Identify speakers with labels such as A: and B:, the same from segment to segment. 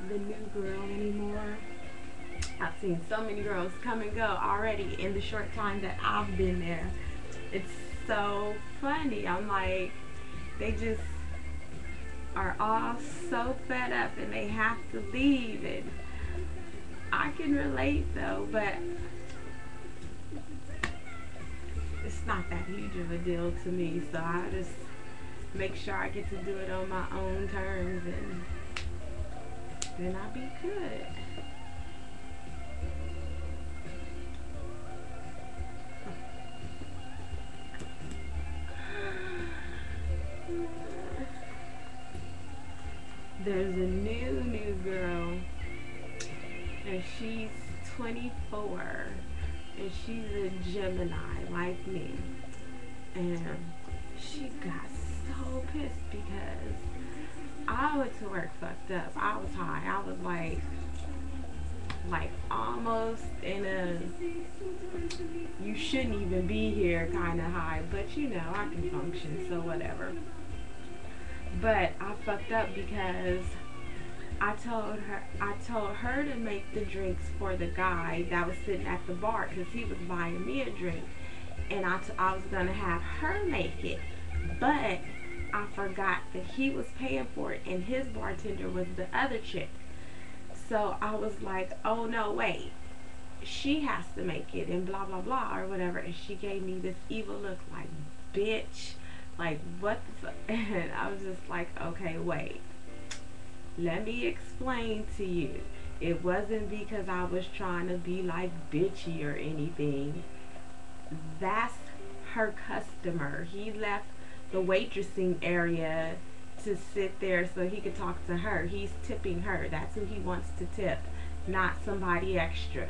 A: the new girl anymore. I've seen so many girls come and go already in the short time that I've been there. It's so funny. I'm like, they just are all so fed up and they have to leave. And I can relate though, but it's not that huge of a deal to me. So I just make sure I get to do it on my own terms, and then I'll be good. There's a new girl, and she's 24, and she's a Gemini like me, and she got so pissed because I went to work fucked up. I was high. I was like almost in a you shouldn't even be here kind of high, but you know I can function, so whatever. But I fucked up because I told her to make the drinks for the guy that was sitting at the bar because he was buying me a drink, and I was gonna have her make it, but I forgot that he was paying for it and his bartender was the other chick. So I was like, oh no, wait, she has to make it and blah blah blah or whatever. And she gave me this evil look like, bitch, like what the fuck? And I was just like, okay, wait, let me explain to you. It wasn't because I was trying to be like bitchy or anything. That's her customer. He left the waitressing area to sit there so he could talk to her. He's tipping her. That's who he wants to tip, not somebody extra.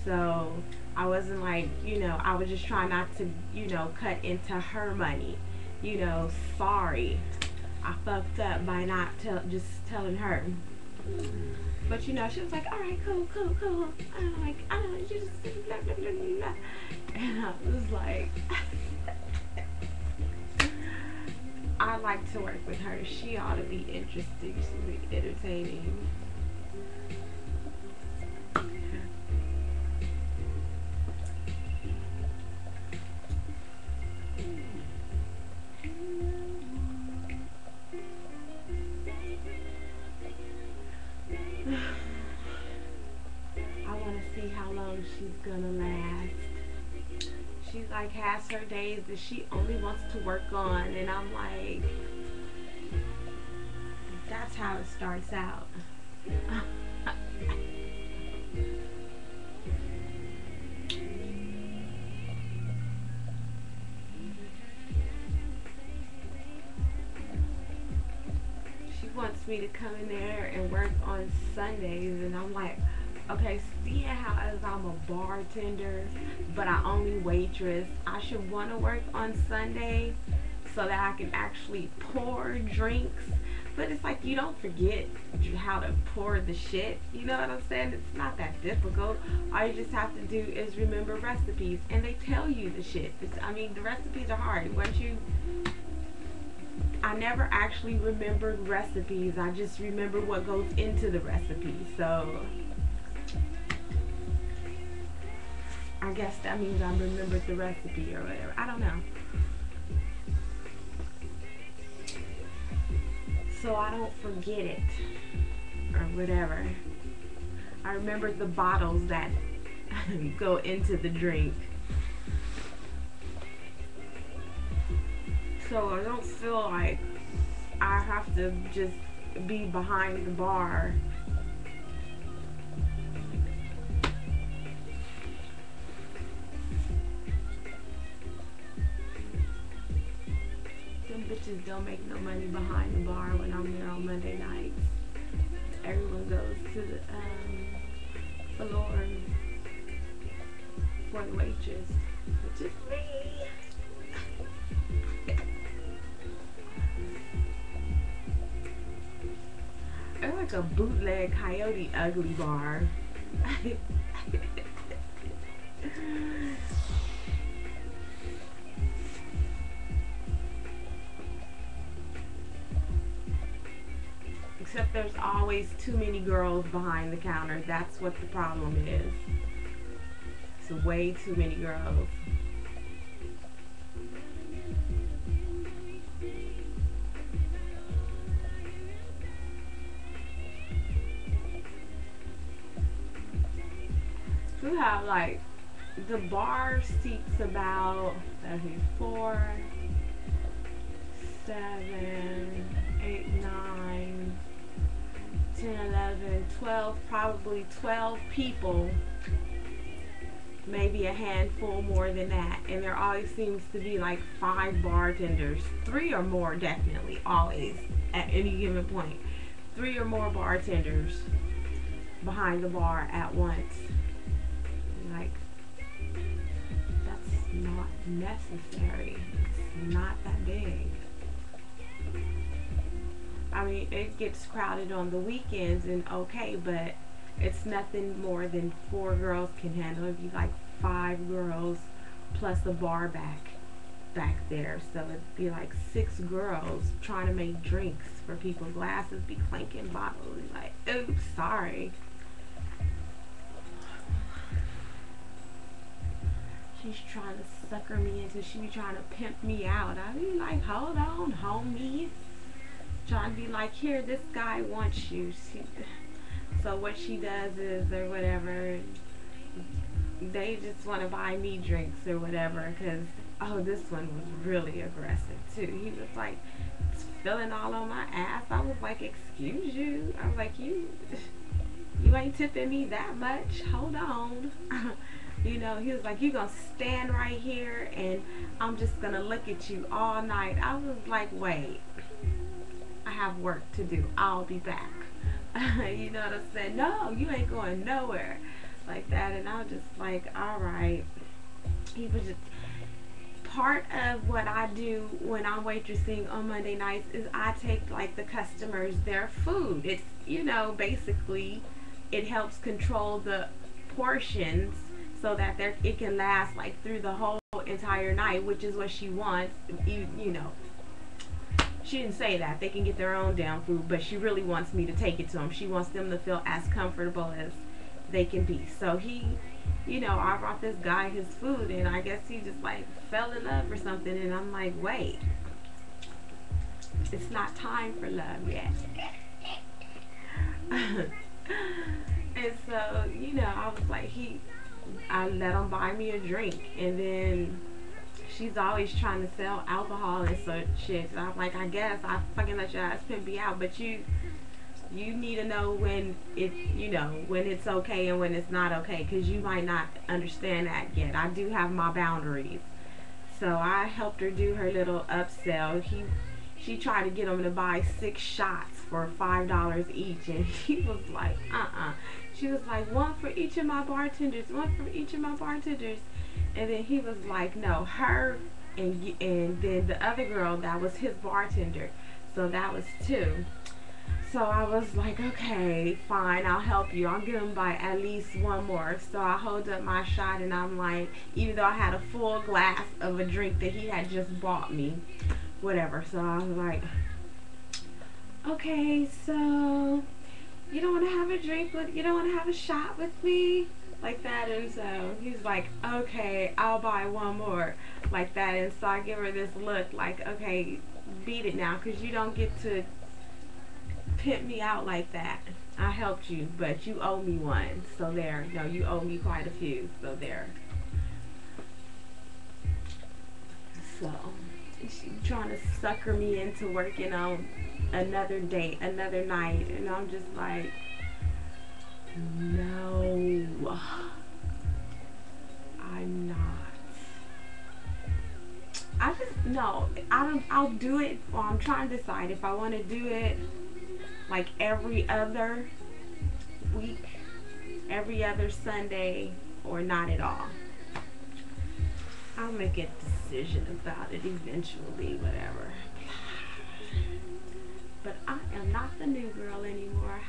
A: So I wasn't like, I was just trying not to, cut into her money. Sorry. I fucked up by not just telling her. But she was like, all right, cool. I'm like, I don't know, you just blah, blah, blah, blah. And I was like, I like to work with her. She ought to be interesting. She'll be entertaining. I want to see how long she's gonna last. She's like has her days that she only wants to work on, and I'm like, that's how it starts out. She wants me to come in there and work on Sundays, and I'm like, okay, seeing how as I'm a bartender, but I only waitress, I should want to work on Sunday so that I can actually pour drinks. But it's like you don't forget how to pour the shit. You know what I'm saying? It's not that difficult. All you just have to do is remember recipes, and they tell you the shit. The recipes are hard. I never actually remembered recipes. I just remember what goes into the recipe. So I guess that means I remembered the recipe or whatever. I don't know. So I don't forget it or whatever. I remember the bottles that go into the drink. So I don't feel like I have to just be behind the bar. Them bitches don't make no money behind the bar when I'm there on Monday nights. Everyone goes to the floor for the waitress, which is me. It's like a bootleg Coyote Ugly bar. Except There's always too many girls behind the counter. That's what the problem is. It's way too many girls. We have like the bar seats about 4, 7, 8, 9, 10, 11, 12, probably 12 people, maybe a handful more than that. And there always seems to be like 5 bartenders, 3 or more definitely, always at any given point. 3 or more bartenders behind the bar at once. Like, that's not necessary. It's not that big. I mean, it gets crowded on the weekends and okay, but it's nothing more than 4 girls can handle. It'd be like 5 girls plus a bar back there. So it'd be like 6 girls trying to make drinks for people. Glasses be clanking, bottles like, oops, sorry. She's trying to sucker me into, she be trying to pimp me out. I be like, hold on, homie. Trying to be like, here, this guy wants you. So what she does is, or whatever, they just want to buy me drinks or whatever, because, oh, this one was really aggressive too. He was like feeling all on my ass. I was like, excuse you. I was like, you ain't tipping me that much. Hold on. You know, he was like, you gonna stand right here and I'm just gonna look at you all night. I was like, wait, I have work to do. I'll be back. You know what I'm saying? No, you ain't going nowhere. Like that. And I was just like, all right. He was just, part of what I do when I'm waitressing on Monday nights is I take like the customers their food. It's, you know, basically it helps control the portions so that it can last like through the whole entire night, which is what she wants. You know, she didn't say that. They can get their own damn food, but she really wants me to take it to them. She wants them to feel as comfortable as they can be. So he, you know, I brought this guy his food, and I guess he just like fell in love or something. And I'm like, wait, it's not time for love yet. And so, you know, I was like, I let him buy me a drink, and then she's always trying to sell alcohol and such shit. So I'm like, I guess I fucking let your ass pimp me out, but you need to know when when it's okay and when it's not okay, because you might not understand that yet. I do have my boundaries. So I helped her do her little upsell. She tried to get him to buy 6 shots for $5 each, and he was like, She was like, one for each of my bartenders, one for each of my bartenders. And then he was like, no, her and then the other girl that was his bartender. So that was 2. So I was like, okay, fine, I'll help you. I'll get him by at least 1 more. So I hold up my shot, and I'm like, even though I had a full glass of a drink that he had just bought me, whatever. So I was like, okay, so you don't want to have a drink with, you don't want to have a shot with me, like that. And so he's like, okay, I'll buy 1 more, like that. And so I give her this look like, okay, beat it now, because you don't get to pimp me out like that. I helped you, but you owe me 1. So there, no, you owe me quite a few. So there. So she's trying to sucker me into working on another date, another night, and I'm just like, no, I'm not. I'll do it. Well, I'm trying to decide if I want to do it like every other week, every other Sunday, or not at all. I'll make a decision about it eventually, whatever. But I am not the new girl anymore.